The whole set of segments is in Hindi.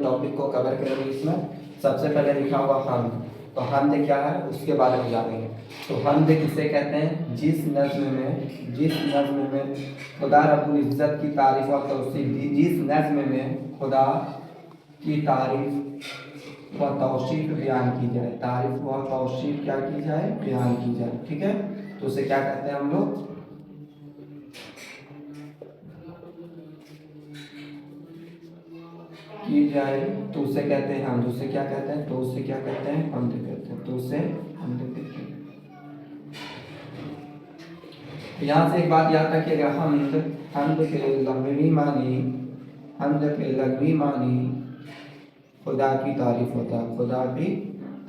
टॉपिक को कवर करेंगे। इसमें सबसे पहले लिखा हुआ हमद, तो हमद क्या है उसके बारे में जानेंगे। तो हमद किसे कहते हैं? जिस नज़्म में खुदा रब्बुल इज़्ज़त की तारीफ़ और तौसीफ़ दी, जिस नज़्म में खुदा की तारीफ़ व तौसीफ़ बयान की जाए, तारीफ़ व तौसीफ़ क्या की जाए? बयान की जाए। ठीक है, तो उसे क्या कहते हैं हम लोग? की जाए तो उसे कहते हैं हमद। उसे क्या कहते हैं? तो उसे क्या कहते हैं? हमद कहते हैं। तो उसे हमद कहते हैं। यहाँ से एक बात याद रखिएगा, हमद के लग़वी मानी खुदा की तारीफ होता है। खुदा की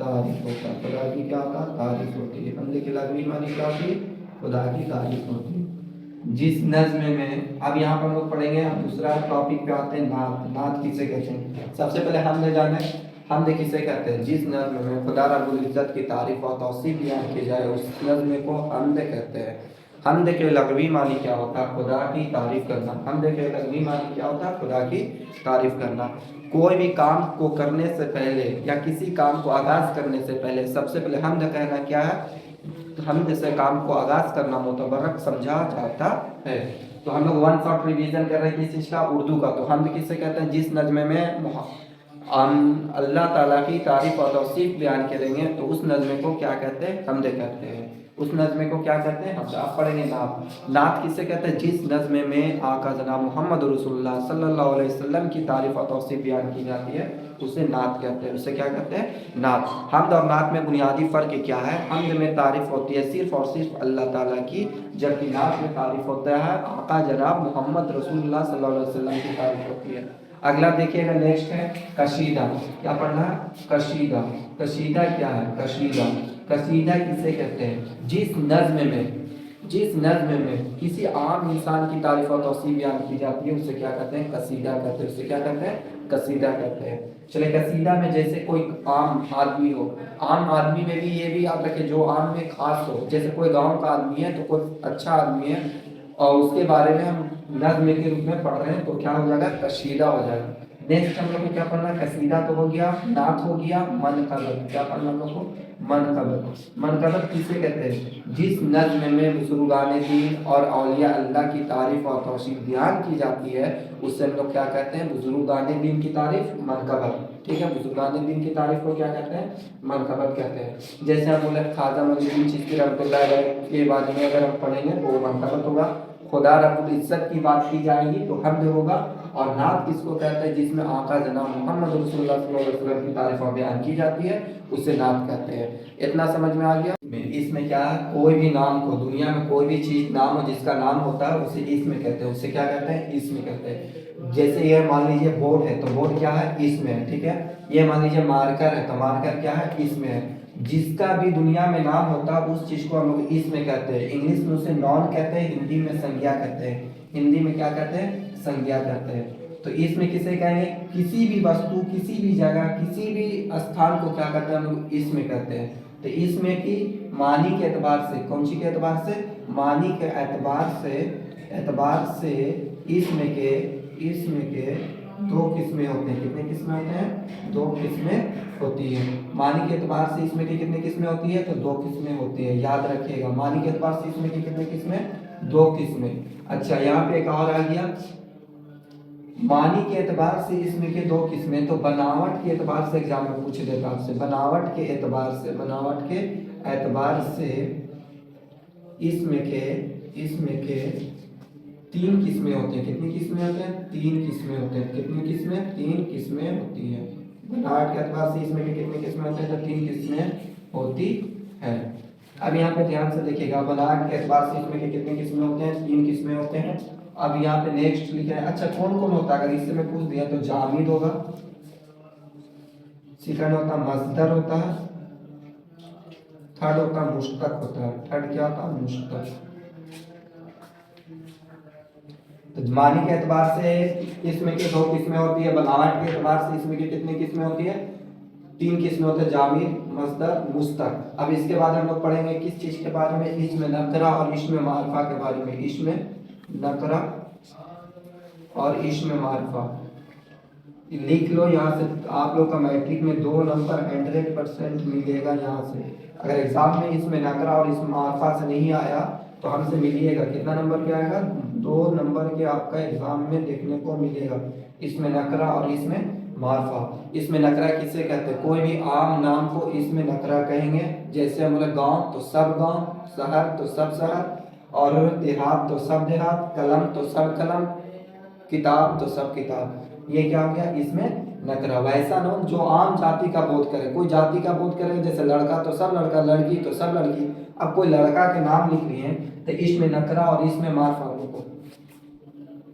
तारीफ होता है। खुदा की क्या होता है? तारीफ होती है। हमद के लग़वी मानी क्या होती है? खुदा की तारीफ होती है। जिस नज़्म में, अब यहाँ पर हम लोग पढ़ेंगे, हम दूसरा टॉपिक पे आते हैं, नात। नात किसे कहते हैं? सबसे पहले हमद जाने, हमद किसे कहते हैं? जिस नज़्म में खुदा रब्बुल इज़्ज़त की तारीफ और तौसीफ़ बयान की जाए उस नज़्म को हमद कहते हैं। हमद के लग़वी मानी क्या होता है? खुदा की तारीफ करना। हमद के लग़वी मानी क्या होता है? खुदा की तारीफ करना। कोई भी काम को करने से पहले या किसी काम को आगाज़ करने से पहले सबसे पहले हमद कहना क्या है? हमद से काम को आगाज़ करना मुतबर्रक समझा जाता है। तो हम लोग वन शॉट रिवीजन कर रहे हैं किस चीज़ का? उर्दू का। तो हमद किसे कहते हैं? जिस नज़्म में अल्लाह ताला की तारीफ और तौसीफ़ बयान करेंगे तो उस नज़्म को क्या कहते हैं? हमद कहते हैं। उस नज़्म को क्या कहते हैं? हमद। आप पढ़ेंगे नात। नात किसे कहते हैं? जिस नज़्म में आका जनाब मोहम्मद रसूलुल्लाह सल्लल्लाहु अलैहि वसल्लम की तारीफ और तौसीफ़ बयान की जाती है उसे नात कहते हैं। उसे क्या कहते हैं? नात। हमद और नात में बुनियादी फ़र्क क्या है? हमद में तारीफ़ होती है सिर्फ़ और सिर्फ अल्लाह ताला की, जबकि नात में तारीफ़ होता है आका जनाब मोहम्मद रसूलुल्लाह सल्लल्लाहु अलैहि वसल्लम की तारीफ़ होती है। अगला देखिएगा, नेक्स्ट है कशीदा। क्या पढ़ना है? कशीदा। कशीदा क्या है? कशीदा, कसीदा किसे कहते हैं? जिस नज़्म में किसी आम इंसान की तारीफ और तौसीफ़ बयान की जाती है उसे क्या कहते हैं? कसीदा कहते हैं। उसे क्या कहते हैं? कसीदा कहते हैं। चले, कसीदा में जैसे कोई आम आदमी हो, आम आदमी में भी ये भी याद रखें जो आम में खास हो, जैसे कोई गांव का आदमी है तो कोई अच्छा आदमी है और उसके बारे में हम नज़्म के रूप में पढ़ रहे हैं तो क्या हो जाएगा? कशीदा हो जाएगा। नेक्स्ट हम लोग को क्या पढ़ना? कसीदा तो हो गया, नात हो गया, मनक़बत। क्या पढ़ना हम लोग को? मनक़बत। मनक़बत किसे कहते हैं? जिस नज़्म में बुज़ुर्गान दीन और औलिया अल्लाह की तारीफ़ और तौसीफ़ बयान की जाती है उससे हम लोग क्या कहते हैं? बुज़ुर्गान दीन की तारीफ़, मनक़बत। ठीक है, बुज़ुर्गान दीन की तारीफ़ को क्या कहते हैं? मनक़बत कहते हैं। जैसे हम बोले ख्वाजा मोइनुद्दीन चिश्ती रहमतुल्लाह अलैह के बारे में अगर हम पढ़ेंगे तो वो मनक़बत होगा। खुदा रब्बुल इज़्ज़त की बात की जाएगी तो हमद होगा। और नात किसको कहते हैं? जिसमें आका जनाब मोहम्मद रसूलुल्लाह सल्लल्लाहु अलैहि वसल्लम की तारीफ़ और बयान की जाती है उसे नात कहते हैं। इतना समझ में आ गया? इसमें क्या है? कोई भी नाम को, दुनिया में कोई भी चीज़ नाम हो जिसका नाम होता है उसे इसम कहते हैं। उसे क्या कहते हैं? इसम कहते हैं। जैसे ये मान लीजिए बोर्ड है तो बोर्ड क्या है? इसम है। ठीक है, ये मान लीजिए मार्कर है तो मार्कर क्या है? इसम है। जिसका भी दुनिया में नाम होता है उस चीज़ को हम लोग इसमें कहते हैं। इंग्लिश में उसे नॉन कहते हैं, हिंदी में संज्ञा कहते हैं। हिंदी में क्या कहते हैं? संज्ञा कहते हैं। तो इसमें किसे कहेंगे? किसी भी वस्तु, किसी भी जगह, किसी भी स्थान को क्या कहते हैं? हम लोग इसमें कहते हैं। तो इसमें की मानी के एतबार से, कौन सी के एतबार से? मानी के एतबार से इसमें के दो किस्में होते हैं। कितने किस्में होते हैं? दो किस्में होती है। मानी के एतबार से इसमें की कितनी किस्में होती है? तो दो किस्में होती है। याद रखिएगा, मानी के एतबार से इसमें की कितनी किस्में? दो किस्में। अच्छा, यहाँ पे एक और आ गया, मानी के एतबार से इसमें के दो किस्में। तो बनावट के एतबार से एग्जाम में पूछ देता आपसे, बनावट के एतबार से इसमें के तीन किस्में होती हैं। कितनी किस्में होते हैं? तीन किस्में होते हैं। कितनी किस्में? तीन किस्में होती हैं। बनावट के एतबार से इसमें के कितनी किस्में होते हैं? तो तीन किस्में होती है। अब यहाँ पे ध्यान से देखिएगा, बनावट के एतबार से इसमें के कितनी किस्में होते हैं? तीन किस्में होते हैं। अब यहाँ पे नेक्स्ट लिखे हैं। अच्छा, कौन कौन होता है? अगर इससे मैं पूछ दिया तो जामिद होगा, सेकंड होता मस्दर होता है, थर्ड होता मुश्तक होता है। थर्ड क्या होता है? मुश्तक। तो मानी के एतबार से इसमें की दो किस्में होती है, बनावट के एतबार से इसमें की कितनी किस्में होती है? तीन किस्में होते हैं, जामिद, मस्दर, मुश्तक। अब इसके बाद हम लोग पढ़ेंगे किस चीज के बारे में? इसमें नकरा और इसमें मारिफा के बारे में। इसमें नकरा और इसमें मारिफा। लिख लो यहाँ से, आप लोग का मैट्रिक में 2 नंबर 100% मिलेगा यहाँ से। अगर एग्जाम में इसमें नकरा और इसमें मार्फा से नहीं आया तो हमसे मिलिएगा, कितना नंबर पे आएगा, 2 नंबर के आपका एग्जाम में देखने को मिलेगा, इसमें नकरा और इसमें मार्फा। इसमें नकरा किसे कहते हैं, कोई भी आम नाम को इसमें नकरा कहेंगे। जैसे हम बोले गाँव तो सब गाँव, शहर तो सब शहर, और देहात तो सब देहात, कलम तो सब कलम, किताब तो सब किताब। ये क्या हो गया, इसमें नकरा। वैसा ना जो आम जाति का बोध करे, कोई जाति का बोध करे, जैसे लड़का तो सब लड़का, लड़की तो सब लड़की। अब कोई लड़का के नाम लिख रही है तो इसमें नकरा और इसमें मार्फा को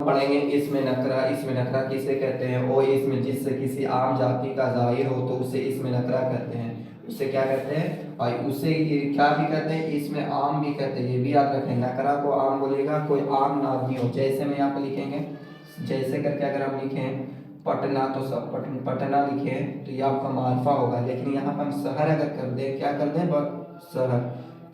पढ़ेंगे। इसमें नकरा किसे कहते हैं, वो इसमें जिससे किसी आम जाति का जाहिर हो तो उसे इसमें नकरा कहते हैं। उसे क्या कहते हैं, और उसे क्या भी कहते हैं, इसमें आम भी कहते हैं। ये भी याद रखें, नकरा को आम बोलेगा कोई आम नाम ही हो। जैसे में यहाँ पे लिखेंगे, जैसे करके अगर हम लिखें पटना तो सब पटना लिखे तो ये आपका मार्फा होगा। लेकिन यहाँ पर हम शहर अगर कर दें, क्या कर दें, शहर,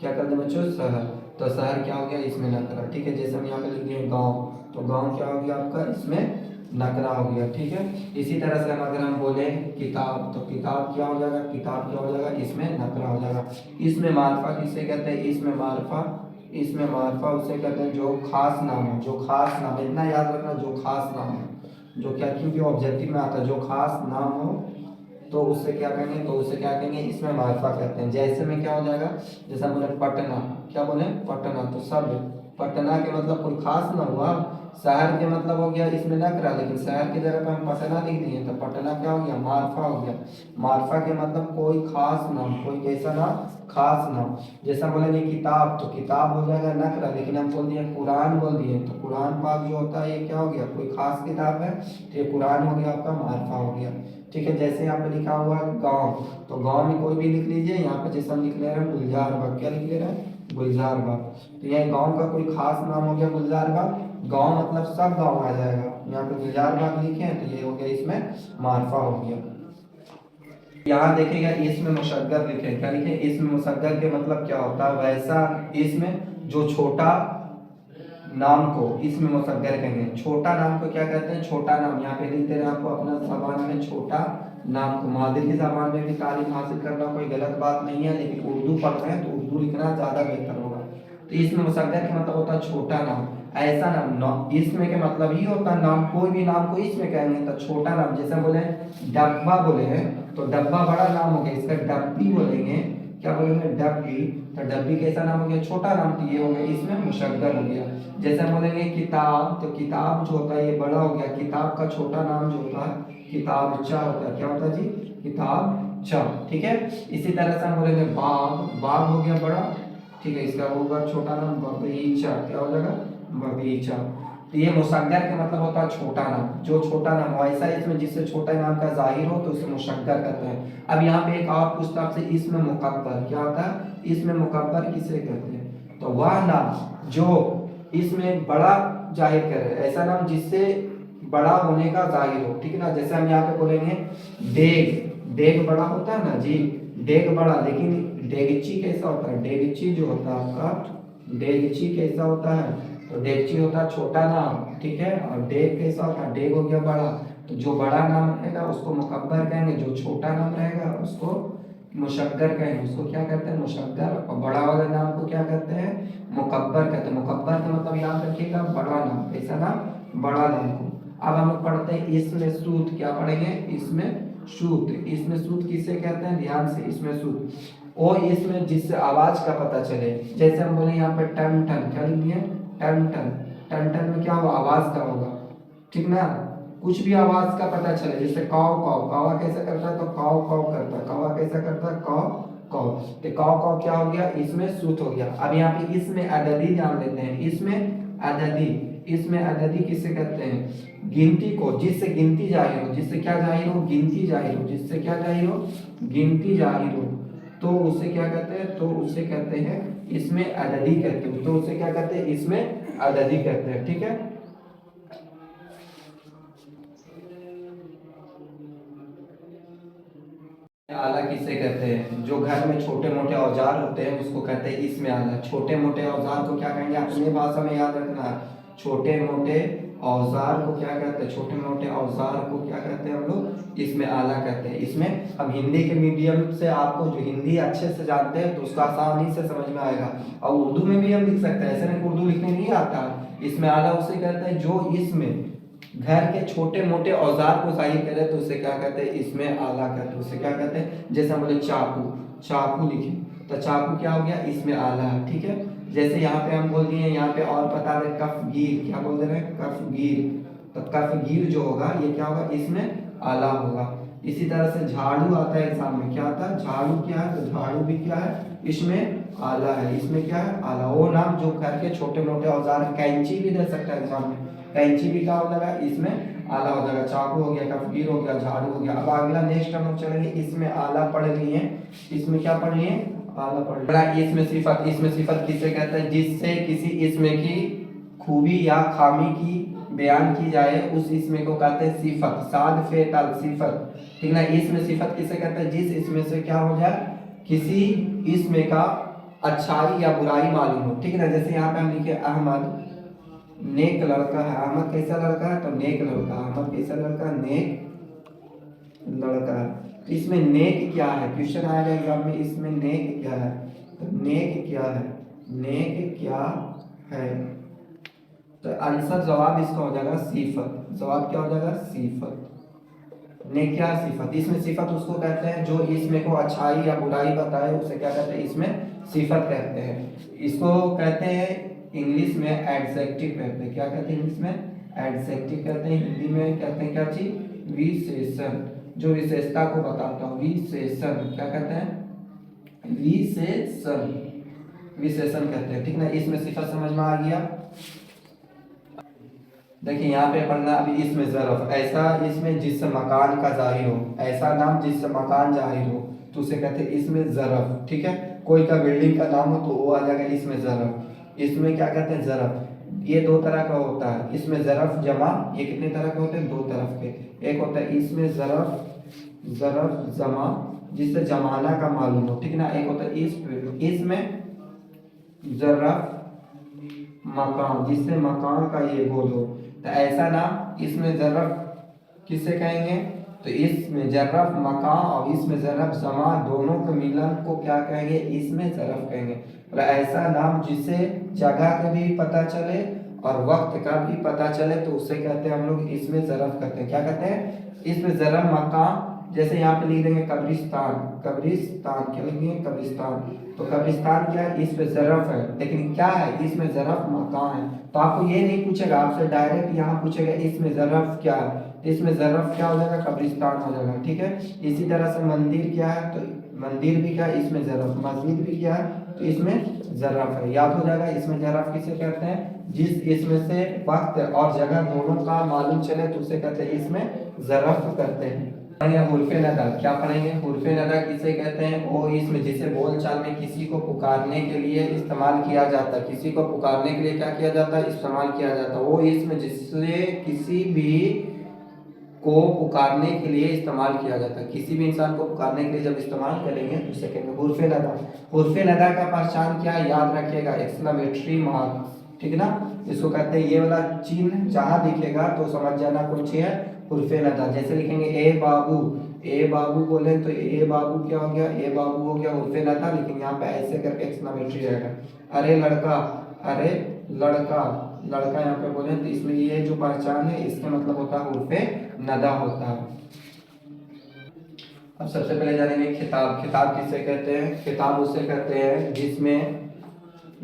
क्या कर दें बच्चों, शहर, तो शहर क्या हो गया, इसमें नकरा। ठीक है, जैसे हम यहाँ पे लिख दिए गाँव, तो गाँव क्या हो गया आपका, इसमें नकरा हो गया। ठीक है, इसी तरह से अगर हम बोले किताब, तो किताब क्या हो जाएगा, किताब क्या हो जाएगा, इसमें नकरा हो जाएगा। इसमें मार्फा किसे कहते हैं, इसमें मार्फा उसे कहते हैं जो खास नाम हो, जो खास नाम, इतना याद रखना, जो खास नाम हो, जो क्या, क्योंकि ऑब्जेक्टिव में आता है, जो खास नाम हो तो उससे क्या कहेंगे, तो उसे क्या कहेंगे, इसमें मार्फा कहते हैं। जैसे में क्या हो जाएगा, जैसे हम बोले पटना, क्या बोले पटना, तो सब पटना के मतलब कोई खास ना हुआ। शहर के मतलब हो गया इसमें नकरा, लेकिन शहर की जगह पे हम पटना लिख दिए तो पटना क्या हो गया, मार्फा हो गया। मार्फा के मतलब कोई खास नाम, कोई कैसा नाम, खास नाम। जैसा बोलेंगे किताब, तो किताब हो जाएगा नकरा, लेकिन हम बोल दिए कुरान बोल दिए तो कुरान पाक जो होता है ये क्या हो गया, कोई खास किताब है तो ये कुरान हो गया आपका, मार्फा हो गया। ठीक है, जैसे यहाँ पे लिखा हुआ है गाँव, तो गाँव में कोई भी लिख लीजिए। यहाँ पे जैसे हम लिख ले रहे हैं गुलजार बाग, क्या लिख ले रहे हैं, गुलजार बाग, तो यह गाँव का कोई खास नाम हो गया गुलजार बाग। गाँव मतलब सब गाँव आ जाएगा, यहाँ पे गुलजार बाग लिखे हैं तो ये हो गया इसमें मार्फा हो गया। यहाँ देखिएगा इसमें मुशग्गर लिखे, क्या लिखे, इसमें मुशग्गर के मतलब क्या होता है, वैसा इसमें जो छोटा नाम को इसमें मुसग्गर कहेंगे। छोटा नाम को क्या कहते हैं, छोटा नाम। यहाँ पे लिखते हैं आपको अपना जबान में छोटा नाम को, मादरी जबान में भी तालीम हासिल करना कोई गलत बात नहीं है, लेकिन उर्दू पढ़ रहे हैं तो उर्दू लिखना ज़्यादा बेहतर होगा। तो इसमें मुसग्गर का मतलब होता है छोटा नाम, ऐसा नाम। इसमें के मतलब ही होता है नाम, कोई भी नाम को इसमें कहेंगे तो छोटा नाम। जैसे बोले डब्बा बोले हैं तो डब्बा बड़ा नाम हो गया, इसका डब्बी बोलेंगे, क्या बोलेंगे, डब्बी, तो डब्बी कैसा नाम हो गया, छोटा नाम, तो ये हो गया इसमें मुशग्गर हो गया। जैसे हम बोलेंगे किताब, तो किताब जो होता है ये बड़ा हो गया, किताब का छोटा नाम जो होता है किताबचा होता है, क्या होता है जी, किताबचा। ठीक है, इसी तरह से हम बोलेंगे बाग, बाग हो गया बड़ा, ठीक है, इसका होगा छोटा नाम बगीचा, क्या हो जाएगा, बगीचा। तो ये मुसग्गर का मतलब होता है छोटा नाम, जो छोटा नाम हो, ऐसा इसमें जिससे छोटा नाम का जाहिर हो तो उसे मुसग्गर कहते हैं। अब यहाँ पे एक और पूछता आपसे, इसमें मुकब्बर क्या होता है, इसमें मुकब्बर किसे कहते हैं, तो वह नाम जो इसमें बड़ा जाहिर करे, ऐसा नाम जिससे बड़ा होने का जाहिर हो। ठीक है ना, जैसे हम यहाँ पे बोलेंगे डेग, डेग बड़ा होता है ना जी, डेग बड़ा, लेकिन डेगची कैसा होता है, डेगची जो होता है आपका, डेगची कैसा होता है, तो डेगची होता है छोटा नाम। ठीक है, और डेग कैसा होता है, डेग हो गया बड़ा। तो जो बड़ा नाम रहेगा उसको मुकब्बर कहेंगे, जो छोटा नाम रहेगा उसको मुशग्गर कहेंगे, उसको क्या कहते हैं, मुशग्गर। और बड़ा वाले नाम को क्या कहते हैं, मुकब्बर कहते हैं। मुकब्बर का मतलब याद रखिएगा बड़ा नाम, कैसा नाम, बड़ा नाम को। अब हम लोग पढ़ते हैं इसमें सूत, क्या पढ़ेंगे, इसमें सूत। इसमें सूत किसे कहते हैं, ध्यान से, इसमें सूत ओ इसमें जिससे आवाज का पता चले। जैसे हम बोले यहाँ पे टन टन, क्या लिख दिए, टन टन, टन टन में क्या होगा, आवाज का होगा। ठीक ना, कुछ भी आवाज का पता चले, जैसे काव काव, कावा कैसा करता है, तो काव काव करता है, कावा कैसा करता है, काव काव, तो काव काव क्या हो गया, इसमें सूत हो गया। अब यहाँ पे इसमें अददी जान लेते हैं, इसमें अददी, इसमें अददी किसे कहते हैं, गिनती को, जिससे गिनती जाहिर हो, जिससे क्या जाहिर हो, गिनती जाहिर हो, जिससे क्या जाहिर हो, गिनती जाहिर हो, तो उसे क्या कहते हैं, तो उसे कहते हैं इसमें अददी कहते हैं, तो उसे क्या कहते हैं, इसमें अददी कहते हैं। ठीक है, आला किसे कहते हैं, जो घर में छोटे मोटे औजार होते हैं उसको कहते हैं इसमें आला। छोटे मोटे औजार को क्या कहेंगे, अपनी भाषा में याद रखना, छोटे मोटे औजार को क्या कहते हैं, छोटे मोटे औजार को क्या कहते हैं हम लोग, इसमें आला कहते हैं। इसमें हम हिंदी के मीडियम से, आपको जो हिंदी अच्छे से जानते हैं तो उसका आसानी से समझ में आएगा, और उर्दू में भी हम लिख सकते हैं, ऐसे नहीं उर्दू लिखने नहीं आता। इसमें आला उसे कहते हैं जो इसमें घर के छोटे मोटे औजार को जाहिर करे तो उसे क्या कहते हैं, इसमें आला कहते हैं। उसे क्या कहते हैं, जैसे हम बोले चाकू, चाकू लिखे तो चाकू क्या हो गया, इसमें आला है, ठीक है। जैसे यहाँ पे हम बोल दिए, यहाँ पे और बता रहे कफगीर, क्या बोल रहे हैं, कफगीर, तो कफगीर जो होगा ये क्या होगा, इसमें आला होगा। इसी तरह से झाड़ू आता है एग्जाम में, क्या आता है, झाड़ू क्या है, तो झाड़ू भी क्या है, इसमें आला है, इसमें क्या है, आला। वो नाम जो घर के छोटे मोटे औजार, कैंची भी दे सकता है एग्जाम में, कैंची भी क्या हो जाएगा, इसमें आला हो जाएगा। चाकू हो गया, कफगीर हो गया, झाड़ू हो गया। अब अगला नेक्स्ट हम लोग चलेंगे, इसमें आला पढ़ लिए, इसमें क्या पढ़ लिए, आला पढ़ लिया। इसमें सिफत, इसमें सिफत किसे कहते हैं, जिससे किसी इसमें की खूबी या खामी की बयान की जाए उस इसमें को कहते हैं सिफत। साद फे तल सिफत, ठीक ना। इसमें सिफत किसे कहते हैं, जिस इसमें से क्या हो जाए, किसी इसमें का अच्छाई या बुराई मालूम हो, ठीक है ना। जैसे यहाँ पे हम लिखे अहमद नेक लड़का है, अहमद कैसा लड़का है, तो नेक लड़का, अहमद कैसा लड़का, नेक लड़का है। इसमें नेक क्या है, क्वेश्चन आएगा एग्जाम में, इसमें नेक क्या है, तो नेक क्या है, नेक क्या है, तो आंसर जवाब इसका हो जाएगा सिफत। जवाब क्या हो जाएगा, सिफत। नेक क्या सिफत, इसमें सिफत उसको कहते हैं जो इसमें को अच्छाई या बुराई बताए, उसे क्या कहते हैं, इसमें सिफत कहते हैं। इसको कहते हैं इंग्लिश में एडजेक्टिव कहते हैं, क्या कहते हैं इंग्लिश में, एडजेक्टिव कहते हैं। हिंदी में कहते हैं क्या चीज, विशेषण, जो विशेषता को बताता हूँ, विशेषण क्या कहते हैं, विशेषण, विशेषण कहते हैं, ठीक ना। इसमें सिफत समझ में आ गया। देखिए यहाँ पे पढ़ना अभी, इसमें ज़रफ़, ऐसा इसमें जिससे मकान का जाहिर हो, ऐसा नाम जिससे मकान जाहिर हो तो उसे कहते हैं इसमें ज़रफ़, ठीक है। कोई का बिल्डिंग का नाम हो तो वो आ जाएगा इसमें ज़रफ़। इसमें क्या कहते हैं, ज़रफ़। ये दो तरह का होता है, इसमें ज़रफ़ जमा, ये कितने तरह के होते हैं, दो तरफ के। एक होता है इसमें ज़रफ़, ज़रफ़ जमा, जिससे जमाना का मालूम हो, ठीक ना। एक होता है इसमें ज़रफ़ मकान, जिससे मकान का ये बोल हो, तो ऐसा नाम इसमें ज़रफ़ किसे कहेंगे, तो इसमें ज़रफ़ मकान और इसमें ज़रफ़ जमा दोनों के मिलन को क्या कहेंगे, इसमें ज़रफ़ कहेंगे। और ऐसा नाम जिसे जगह का भी पता चले और वक्त का भी पता चले तो उसे कहते हैं हम लोग इसमें ज़रफ़ कहते हैं, क्या कहते हैं, इसमें ज़रफ़ मकान। जैसे यहाँ पे लिख देंगे कब्रिस्तान, कब्रिस्तान क्या लिखेंगे, कब्रिस्तान, तो कब्रिस्तान क्या है, इसमें ज़रफ़ है, लेकिन क्या है, इसमें ज़रफ़ मकान है। तो आपको ये नहीं पूछेगा, आपसे डायरेक्ट यहाँ पूछेगा इसमें ज़रफ़ क्या है, तो इसमें ज़रफ़ क्या हो जाएगा, कब्रिस्तान हो जाएगा, ठीक है। इसी तरह से मंदिर क्या है, तो मंदिर भी क्या है, इसमें ज़रफ़, मस्जिद भी क्या है, तो इसमें ज़रफ़ है, याद हो जाएगा। इसमें ज़रफ़ किसे कहते हैं, जिस इसमें से वक्त और जगह दोनों का मालूम चले तो उसे कहते हैं इसमें ज़रफ़ करते हैं। हुर्फ़े नदा, क्या पढ़ेंगे, हुर्फ़े नदा किसे कहते हैं, वो इसमें जिसे बोलचाल में किसी को पुकारने के लिए इस्तेमाल किया जाता है, किसी को पुकारने के लिए क्या किया जाता है, इस्तेमाल किया जाता है। वो इसमें जिससे किसी भी को पुकारने के लिए इस्तेमाल किया जाता है, किसी भी इंसान को पुकारने के लिए जब इस्तेमाल करेंगे तो उसे कहेंगे हुर्फ़े नदा। हुर्फ़े नदा का पहचान क्या, याद रखिएगा, एक्सक्लेमेटरी मार्क, ठीक ना। इसको कहते हैं, ये वाला चिन्ह जहाँ दिखेगा तो समझ जाना कौन सी है, हुर्फ़े नदा। जैसे लिखेंगे ए बाबू, ए बाबू बोले तो ए बाबू क्या हो गया, ए बाबू हो गया हुर्फ़े नदा, लेकिन यहाँ पे ऐसे करके एक्सक्लेमेटरी रहेगा। अरे लड़का, अरे लड़का, लड़का यहाँ पे बोले तो इसमें ये जो पहचान है इसका मतलब होता है हुर्फ़े नदा होता है। अब सबसे पहले जानेंगे खिताब। खिताब किसे कहते हैं, खिताब उसे कहते हैं जिसमें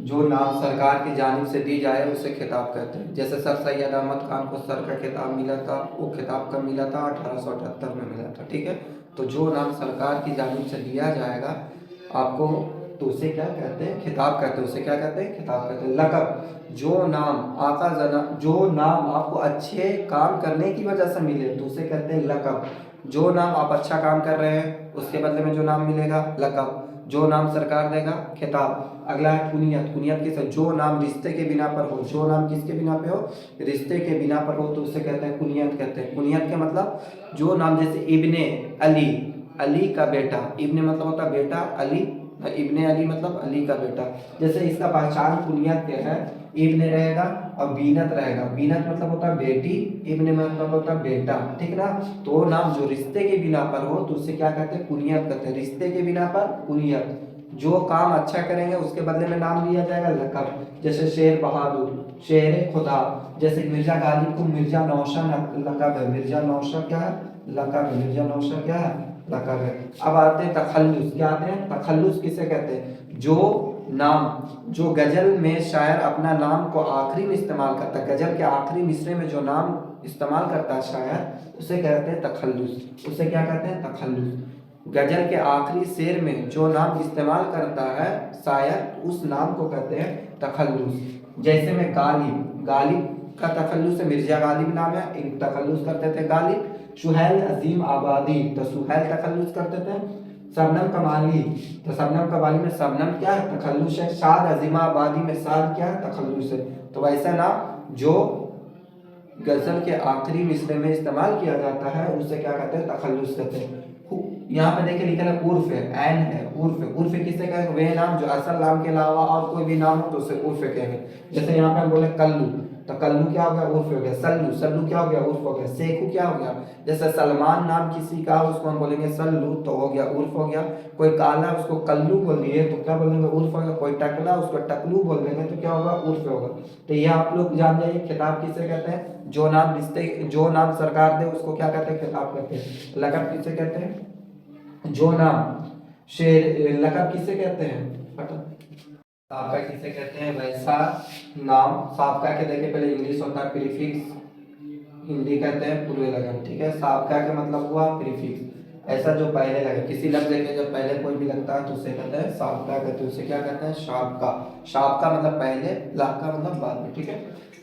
जो नाम सरकार की जानिब से दी जाए उसे खिताब कहते हैं। जैसे सर सैयद अहमद खान को सर का खिताब मिला था, वो खिताब कब मिला था, 1878 में मिला था, ठीक है। तो जो नाम सरकार की जानिब से दिया जाएगा आपको तो उसे क्या कहते हैं, खिताब कहते हैं, उसे क्या कहते हैं, खिताब कहते हैं। लक़ब, जो नाम आका जना, जो नाम आपको अच्छे काम करने की वजह से मिले तो उसे कहते हैं लक़ब। जो नाम आप अच्छा काम कर रहे हैं उसके बदले में जो नाम मिलेगा, लक़ब। जो नाम सरकार देगा, खिताब। अगला है कुनियत। कुनियत किसे, जो नाम रिश्ते के बिना पर हो, जो नाम किसके बिना पे हो, रिश्ते के बिना पर हो तो उसे कहते हैं कुनियत कहते हैं। कुनियत के मतलब जो नाम, जैसे इब्ने अली, अली का बेटा, इब्ने मतलब होता है बेटा, अली इब्ने अली मतलब अली का बेटा। जैसे इसका पहचान कुनियत क्या है, इब्ने रहेगा और बीनत रहेगा। बीनत मतलब होता है बेटी, इब्ने मतलब होता है बेटा, ठीक ना। तो नाम जो रिश्ते के बिना पर हो तो उसे क्या कहते हैं, कुनियत कहते हैं। रिश्ते के बिना पर कुनियत। जो काम अच्छा करेंगे उसके बदले में नाम दिया जाएगा लकब। जैसे शेर बहादुर, शेर खुदा। जैसे मिर्जा गालिब को मिर्जा नौशान लकब है। मिर्जा नौशान क्या है, लकब है। मिर्जा नौशान क्या है, लकब है। अब आते हैं तखल्लुस। क्या आते हैं, तखल्लुस किसे कहते हैं, जो नाम, जो गजल में शायर अपना नाम को आखिरी में इस्तेमाल करता है, गजल के आखिरी मिसरे में जो नाम इस्तेमाल करता है शायर, उसे कहते हैं तखल्लुस। उसे क्या कहते हैं, तखल्लुस। गजल के आखिरी शेर में जो नाम इस्तेमाल करता है शायर, उस नाम को कहते हैं तखल्लुस। जैसे में गालिब, गालिब का तखल्लुस है, मिर्जा गालिब नाम है, इन तखल्लुस करते थे गालिब। सुहैल अजीम आबादी, तो सुहैल तखल्लुस करते थे। शबनम कमाली, तो शबनम कमाली में शबनम क्या है, तखल्लुस है। साद अजीम आबादी में साद क्या है, तखल्लुस है। तो वैसा नाम जो गजल के आखिरी मिसरे में इस्तेमाल किया जाता है उसे क्या कहते हैं, तखल्लुस कहते हैं। यहाँ पे देखिए लिखा है उर्फ है, ऐन है, उर्फ है। उर्फ किससे कहेंगे, वे नाम जो असल नाम के अलावा और कोई भी नाम हो तो उसे उर्फ कहेंगे। जैसे यहाँ पे हम बोले कल्लू, तो कल्लू क्या हो गया, उर्फ हो गया। सल्लू, सल्लू क्या हो गया, उर्फ हो गया। शेखू क्या हो गया, जैसे सलमान नाम किसी का उसको हम बोलेंगे सल्लू, तो हो गया, उर्फ हो गया। कोई काला उसको कल्लू बोल दिए तो क्या बोलेंगे, उर्फ हो गया। कोई टकला उसको टकलू बोल देंगे तो क्या होगा, उर्फ होगा। तो ये आप लोग जान जाइए खिताब किसे कहते हैं, जो नाम रिश्ते, जो नाम सरकार दे उसको क्या कहते हैं, खिताब कहते हैं। लक़ब किसे कहते हैं, जो नाम शेर, लक़ब किसे कहते हैं, साबका किसे कहते हैं, वैसा नाम। साबका के देखिए पहले इंग्लिश होता है प्रीफिक्स, हिंदी कहते हैं पूर्व लगन, ठीक है। साबका का मतलब हुआ प्रीफिक्स, ऐसा जो पहले लगे। किसी लफ्ज के जब पहले कोई भी लगता है तो उसे कहते हैं साबका कहते हैं। उसे क्या कहते हैं, शाबका। शाबका मतलब पहले, लाका मतलब बाद में, ठीक है।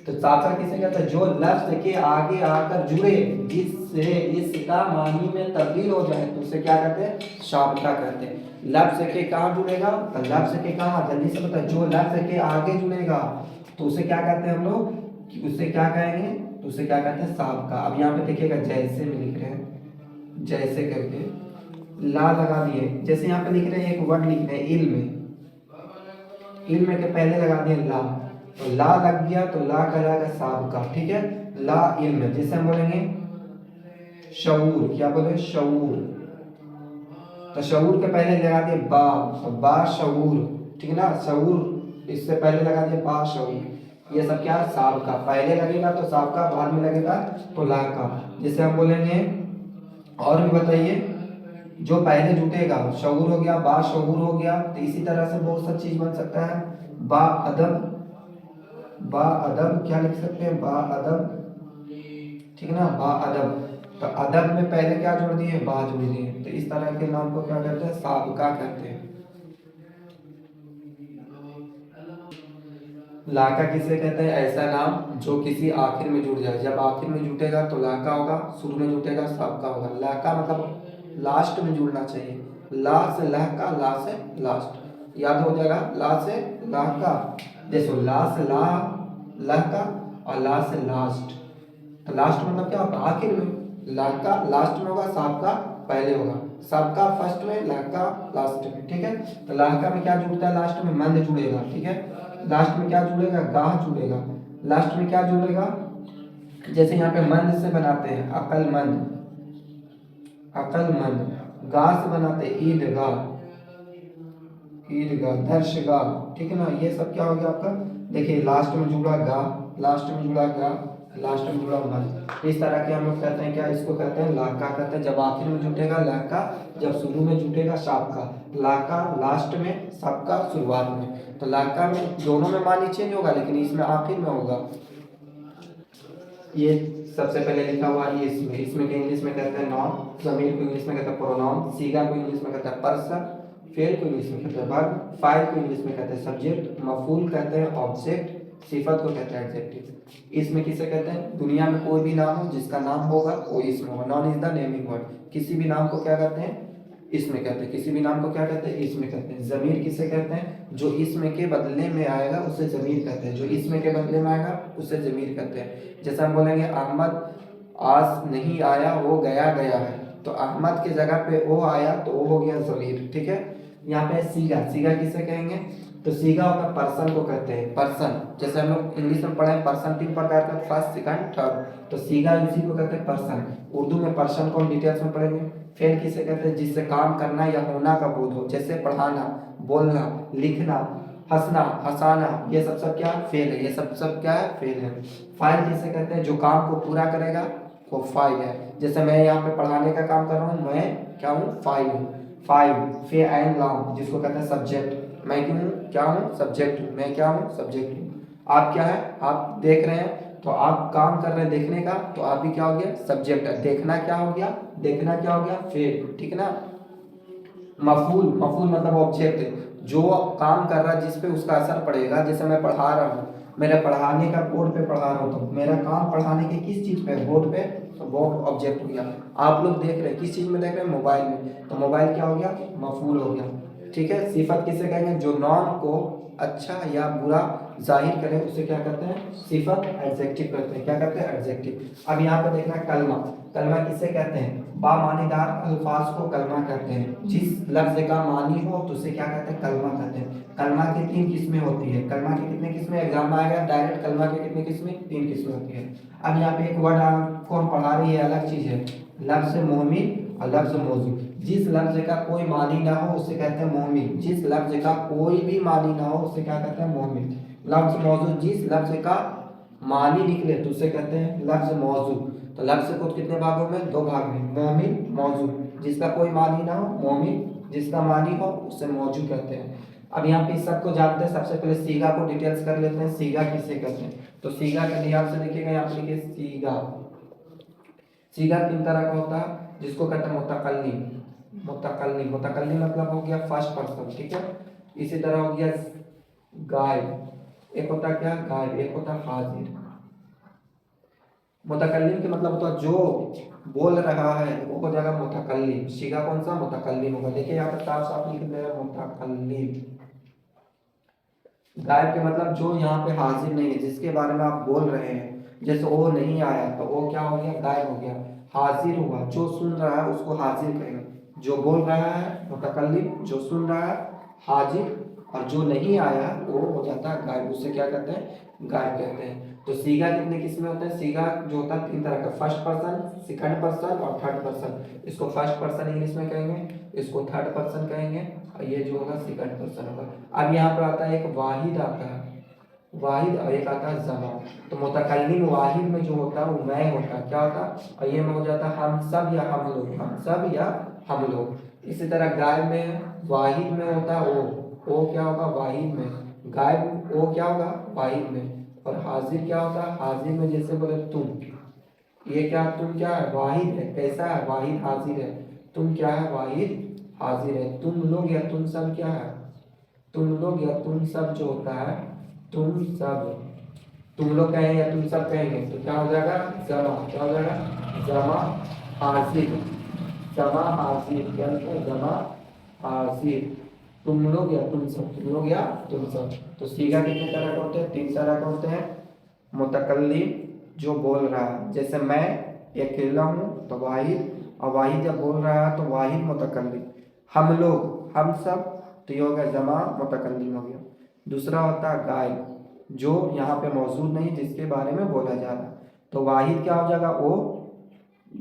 तो साबका किसे कहते हैं, जो लफ्ज के आगे आकर जुड़े, जिससे इसका मानी में तब्दील हो जाए तो उसे क्या कहते हैं, शाबका कहते हैं। लफ्ज के कहाँ जुड़ेगा, लफ्ज के कहाँ, जल्दी से बताओ, जो लफ्ज के आगे जुड़ेगा तो उसे क्या कहते हैं हम लोग, कि उसे क्या कहेंगे, तो उसे क्या कहते हैं, साबका। अब यहाँ पे देखिएगा जैसे में लिख रहे हैं, जैसे करके ला लगा दिए। जैसे यहाँ पे लिख रहे हैं, एक वर्ड लिख रहे हैं इल्म, इल्म के पहले लगा दिए ला, तो ला लग गया तो ला कहलाएगा साबका, ठीक है। ला इल्म। जैसे हम बोलेंगे शऊर, क्या बोले, शऊर, तो शऊर के पहले लगा दिए बा, तो बा शऊर, ठीक है ना। शऊर इससे पहले लगा दिए बा शऊर। ये सब क्या है, साबका। पहले लगेगा तो साबका, बाद में लगेगा तो लाका। जैसे हम बोलेंगे, और भी बताइए, जो पहले जुटेगा, शऊर हो गया, बा शऊर हो गया। तो इसी तरह से बहुत सा चीज बन सकता है। बा अदब, बा अदब क्या लिख सकते हैं, बा अदब, ठीक है ना, बा अदब। तो अदब में पहले क्या जोड़ दिए, बा जोड़ दिए। तो इस तरह के नाम को क्या कहते हैं, साबका कहते हैं। लाका किसे कहते हैं, ऐसा नाम जो किसी आखिर में जुड़ जाए। जब आखिर में जुटेगा तो लाका होगा, शुरू में जुटेगा साबका होगा। लाका मतलब लास्ट में जुड़ना चाहिए। ला से लहका, ला से लास्ट, याद हो जाएगा, ला से लहका। देखो ला से ला, लहका, और ला से लास्ट। तो लास्ट मतलब क्या होगा, आखिर में। लाका लास्ट में होगा, साबका पहले होगा। सबका फर्स्ट में, लाका लास्ट में, ठीक है। तो लाका में क्या जुड़ता है, लास्ट में मंद जुड़ेगा, ठीक है। लास्ट में क्या जुड़ेगा, गाह जुड़ेगा। लास्ट में क्या जुड़ेगा, जैसे यहाँ पे मंद से बनाते हैं अकलमंद, अकलमंद। गाह से बनाते हैं ईदगाह, ईदगाह, दर्शगाह, ठीक है ना। ये सब क्या हो गया आपका, देखिए लास्ट में जुड़ा गा, लास्ट में जुड़ा गा, लास्ट में जुड़ा मंद। इस तरह के हम लोग कहते हैं, क्या इसको कहते हैं, लाका कहते हैं। जब आखिर में जुटेगा लाका, जब शुरू में जुटेगा साबका। लाका लास्ट में, सबका शुरुआत में। तो लाका में दोनों में मानी चेंज होगा, लेकिन इसमें आखिर में होगा। ये सबसे पहले लिखा हुआ है, इसमें, इसमें के इंग्लिश में कहते हैं नॉन, जमीर को इंग्लिश में कहते हैं प्रोनाउन, सीगा को इंग्लिश में कहते हैं पर्सन, फेल को इंग्लिश में कहते हैं वर्ब, फाइल को इंग्लिश में कहते हैं सब्जेक्ट, मफूल कहते हैं ऑब्जेक्ट, सिफत को कहते हैं एडजेक्टिव। इसमें किसे कहते हैं, दुनिया में कोई भी नाम हो जिसका नाम होगा वो इसमें होगा। Non is the naming word. किसी भी नाम को क्या कहते हैं, इसमें कहते हैं। किसी भी नाम को क्या कहते हैं, इसमें कहते हैं। जमीर किसे कहते हैं, जो इसमें के बदले में आएगा उसे जमीर कहते हैं। जो इसमें के बदले में आएगा उसे जमीर कहते हैं। जैसे हम बोलेंगे अहमद आज नहीं आया, वो गया गया है, तो अहमद की जगह पे वो आया तो वो हो गया जमीर, ठीक है। यहाँ पे सीगा, सीगा किसे कहेंगे? तो सीगा होगा पर्सन को कहते हैं, पर्सन। जैसे हम लोग इंग्लिश में पढ़े पर्सन 3 प्रकार का, फर्स्ट, सेकंड, थर्ड। तो सीगा उसी को कहते हैं पर्सन। उर्दू में पर्सन को हम डिटेल्स में पढ़ेंगे। फेल किसे कहते हैं? जिससे काम करना या होना का बोध हो, जैसे पढ़ाना, बोलना, लिखना, हंसना, हंसाना, ये सब क्या फेल है, ये सब क्या है? फेल है। फाइल किसे कहते हैं? जो काम को पूरा करेगा वो फाइल है। जैसे मैं यहाँ पे पढ़ाने का काम कर रहा हूँ, मैं क्या हूँ? फाइल हूँ। फाइल फे एंड लॉन्ग, जिसको कहते हैं सब्जेक्ट। मैं क्यों हूँ? क्या हूँ? सब्जेक्ट हूँ। मैं क्या हूँ? सब्जेक्ट हूँ। आप क्या है? आप देख रहे हैं, तो आप काम कर रहे हैं देखने का, तो आप भी क्या हो गया? सब्जेक्ट है। देखना क्या हो गया? देखना क्या हो गया? फेल, ठीक ना। मफूल, मफूल मतलब ऑब्जेक्ट, जो काम कर रहा है जिस पे उसका असर पड़ेगा। जैसे मैं पढ़ा रहा हूँ, मेरे पढ़ाने का बोर्ड पे पढ़ा रहा हूँ, तो मेरा काम पढ़ाने के किस चीज पे? बोर्ड पे। तो बोर्ड ऑब्जेक्ट हो गया। आप लोग देख रहे हैं किस चीज में देख रहे हैं? मोबाइल में। तो मोबाइल क्या हो गया? मफूल हो गया। ठीक है। सिफत किसे कहेंगे? जो नॉन को अच्छा या बुरा जाहिर करे उसे क्या कहते हैं? सिफत, एडजेक्टिव कहते हैं। क्या कहते हैं? एडजेक्टिव। अब यहाँ पे देखना कलमा, कलमा किसे कहते हैं? बामानीदार अल्फाज को कलमा कहते हैं। जिस लफ्ज का मानी हो तो उसे क्या कहते हैं? कलमा कहते हैं। कलमा की 3 किस्में होती है। कलमा की कितने किस्में? एग्जाम में आएगा डायरेक्ट, कलमा की कितनी किस्में? 3 किस्में होती है। अब यहाँ पे एक वर्ड आपको हम पढ़ा रही है, अलग चीज है, लफ्ज मोमिन और लफ्ज मौजू। जिस लफ्ज का कोई मानी ना हो उसे कहते हैं मोमिन। जिस लफ्ज का कोई भी मानी ना हो उसे क्या कहते हैं? मोमिन। लफ्ज मौजू, जिस लफ्ज का मानी निकले तो उसे कहते हैं लफ्ज मौजू। तो लफ्ज को कितने भागों में? 2 भाग में, मोमिन, मौजू। जिसका कोई मानी ना हो मोमिन, जिसका मानी हो उसे मौजू कहते हैं। अब यहाँ पे सबको जानते हैं। सबसे पहले सीगा को डिटेल्स कर लेते हैं। सीगा किसे कहते हैं? तो सीगा का ध्यान से देखिएगा, यहाँ पे लिखिए सीगा। सीगा 3 तरह का होता है, जिसको कहते हैं मुतकल्लिम। मुतकल्लिम, मुतकल्लिम मतलब हो गया फर्स्ट पर्सन, ठीक है। इसी तरह हो गया गायब, एक होता क्या? गायब, एक होता हाजिर। मुतकल्लिम के मतलब होता जो बोल रहा है वो हो जाएगा मुतकल्लिम। सीगा कौन सा? मुतकल्लिम होगा। देखिए यहाँ पर साफ साफ लिख दिया है मुतकल्लिम। गायब के मतलब जो यहाँ पे हाजिर नहीं है, जिसके बारे में आप बोल रहे हैं। जैसे वो नहीं आया तो वो क्या हो गया? गायब हो गया। हाजिर हुआ, जो सुन रहा है उसको हाजिर कहेंगे। जो बोल रहा है मुतकल्लिम, जो सुन रहा है हाजिर, और जो नहीं आया वो हो जाता है गायब। उसे क्या कहते हैं? गायब कहते हैं। तो सीगा कितने किस्में होते हैं? सीगा जो होता है 3 तरह का, फर्स्ट पर्सन, सेकंड पर्सन और थर्ड पर्सन। इसको फर्स्ट पर्सन इंग्लिश में कहेंगे, इसको थर्ड पर्सन कहेंगे, और ये जो होगा सेकंड पर्सन होगा। अब यहाँ पर आता है एक वाहिद आता है, वाहिद, और एक आता है जमा। तो मुतकल्लिम वाहिद में जो होता है वो मैं होता है, क्या होता है? और ये में हो जाता है हम सब या हम लोग, हम सब या हम लोग। इसी तरह गायब में वाहिद में होता है वो क्या होगा? वाहिद में। गायब वो क्या होगा? वाहिद में। और हाजिर क्या होता है? हाजिर में जैसे बोले तुम, ये क्या? तुम क्या है? वाहिद है। कैसा है? वाहिद हाजिर है। तुम क्या है? वाहिद हाजिर है। तुम लोग या तुम सब क्या है? तुम लोग या तुम सब जो होता है, तुम सब, तुम लोग कहें या तुम सब कहेंगे तो क्या हो जाएगा? जमा। क्या हो जाएगा? जमा हाजिर। जमा हाजिर क्या होता है? जमा हाजिर। तुम लोग या तुम सब, तुम लोग या तुम सब। तो सीगा कितने तरह के होते हैं? 3 तरह के होते हैं। मुतकल्लिम जो बोल रहा है, जैसे मैं अकेला हूँ तो वाहिद, और वाहिद जब बोल रहा है तो वाहिद मुतकल्लिम। हम लोग, हम सब, तो ये हो गया जमा मुतकल्लिम हो गया। दूसरा होता है गायब, जो यहाँ पे मौजूद नहीं, जिसके बारे में बोला जा रहा है। तो वाहिद क्या हो जाएगा? वो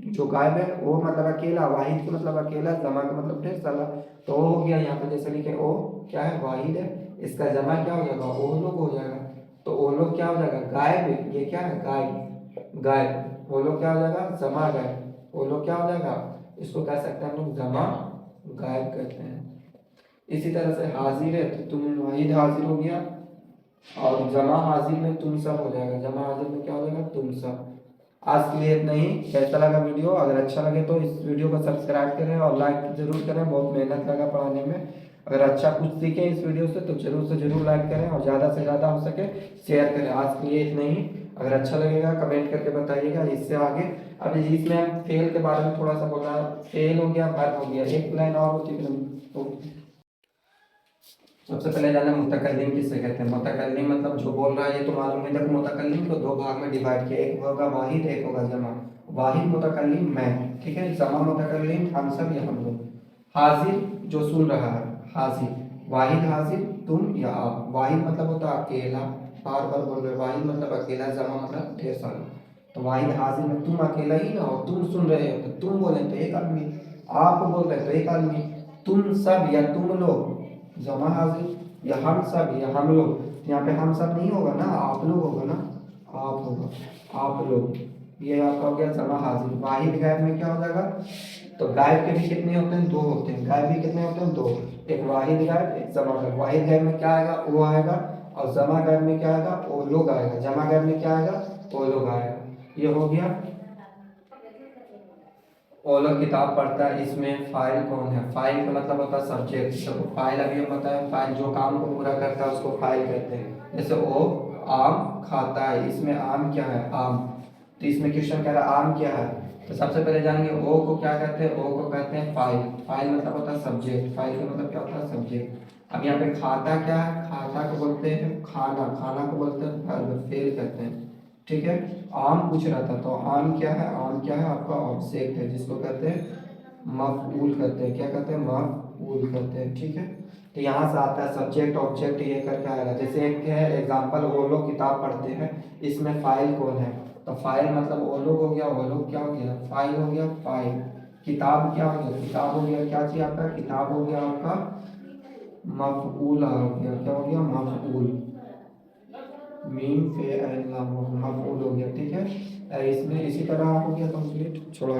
जो गायब है वो मतलब अकेला, वाहिद का मतलब अकेला, जमा का मतलब ढेर सारा। तो वो हो गया यहाँ पे, जैसे लिखे ओ क्या है? वाहिद है। इसका जमा क्या हो जाएगा? ओ लोग हो जाएगा। तो वो लोग क्या हो जाएगा? गायब। ये क्या है? गायब, गायब। वो लोग क्या हो जाएगा? जमा गायब। वो लोग क्या हो जाएगा? इसको कह सकते हैं हम लोग जमा गायब कहते हैं। इसी तरह से हाजिर है तो तुम वाहिद हाजिर हो गया, और जमा हाजिर में तुम सब हो जाएगा। जमा हाजिर में क्या हो जाएगा? तुम सब। आज के लिए इतना ही। कैसा लगा वीडियो? अगर अच्छा लगे तो इस वीडियो को सब्सक्राइब करें और लाइक जरूर करें। बहुत मेहनत लगा पढ़ाने में। अगर अच्छा कुछ सीखें इस वीडियो से तो जरूर से जरूर लाइक करें, और ज़्यादा से ज़्यादा हो सके शेयर करें। आज के लिए इतना ही। अगर अच्छा लगेगा कमेंट करके बताइएगा। इससे आगे अब इसमें हम फेल के बारे में थोड़ा सा बोल रहा है। फेल हो गया, वर्ब हो गया, एक लाइन और होती है। सबसे पहले जाना मुतकल्लिम किसे कहते हैं। मुतकल्लिम मतलब जो बोल रहा है, ये तो मालूम है। देखो मुतकल्लिम को 2 भाग में डिवाइड किया, एक होगा वाहिद, एक होगा जमा। वाहिद मुतकल्लिम मैं, ठीक है। जमा मुतकल्लिम हम सब या हम लोग। हाजिर जो सुन रहा है, हाजिर, वाहिद हाजिर तुम या आप। वाहिद मतलब होता है अकेला, बार बार बोल रहे, वाहिद मतलब अकेला, जमा मतलब ढेर सारा। तो वाहिद हाजिर में तुम अकेला ही ना हो, तुम सुन रहे हो तो तुम बोले तो एक आदमी, आप बोल रहे तो एक आदमी, तुम सब या तुम लोग जमा हाजिर, या हम सब या हम लोग। यहाँ पे हम सब नहीं होगा ना, आप लोग होगा ना, आप होगा, आप लोग। ये आपका हो गया जमा हाजिर। वाहिद गायब में क्या हो जाएगा, तो गायब के भी कितने होते हैं, दो होते हैं। गायब भी कितने होते हैं, दो। एक वाहिद गायब, एक जमा गायब। वाहिद गायब में क्या आएगा, वो आएगा, और जमा गायब में क्या आएगा, वो लोग आएगा। जमा गायब में क्या आएगा, वो लोग आएगा। ये हो गया। वो लोग किताब पढ़ता है, इसमें फाइल कौन है, फाइल का मतलब होता है सब्जेक्ट। सबको फाइल अभी हम बताएं, फाइल जो काम को पूरा करता है उसको फाइल कहते हैं। जैसे वो आम खाता है, इसमें आम क्या है, आम। तो इसमें क्वेश्चन कह रहा है आम क्या है, तो सबसे पहले जानेंगे ओ को क्या कहते हैं। ओ को कहते हैं फाइल। फाइल मतलब होता है सब्जेक्ट, फाइल का मतलब क्या होता है, सब्जेक्ट। अब यहाँ पे खाता क्या है, खाता को बोलते हैं खाना, खाना को बोलते हैं वर्ब, फेल कहते हैं। ठीक है। आम पूछ रहा था, तो आम क्या है, आम क्या है आपका ऑब्जेक्ट है, जिसको कहते हैं मफऊल कहते हैं। क्या कहते हैं, मफऊल कहते हैं। ठीक है। तो यहाँ से आता है सब्जेक्ट ऑब्जेक्ट, ये करके आएगा। जैसे एक है एग्जाम्पल, वो लोग किताब पढ़ते हैं, इसमें फाइल कौन है, तो फाइल मतलब वो लोग हो गया, वो लोग क्या हो गया, फाइल हो गया, फाइल। किताब क्या हो गया, किताब हो गया, क्या चाहिए आपका, किताब हो गया आपका मफऊल हो गया। क्या हो गया, मफऊल, मीम पे मफऊल हो गया। ठीक है। इसमें इसी तरह हो गया कंप्लीट, छोड़ो।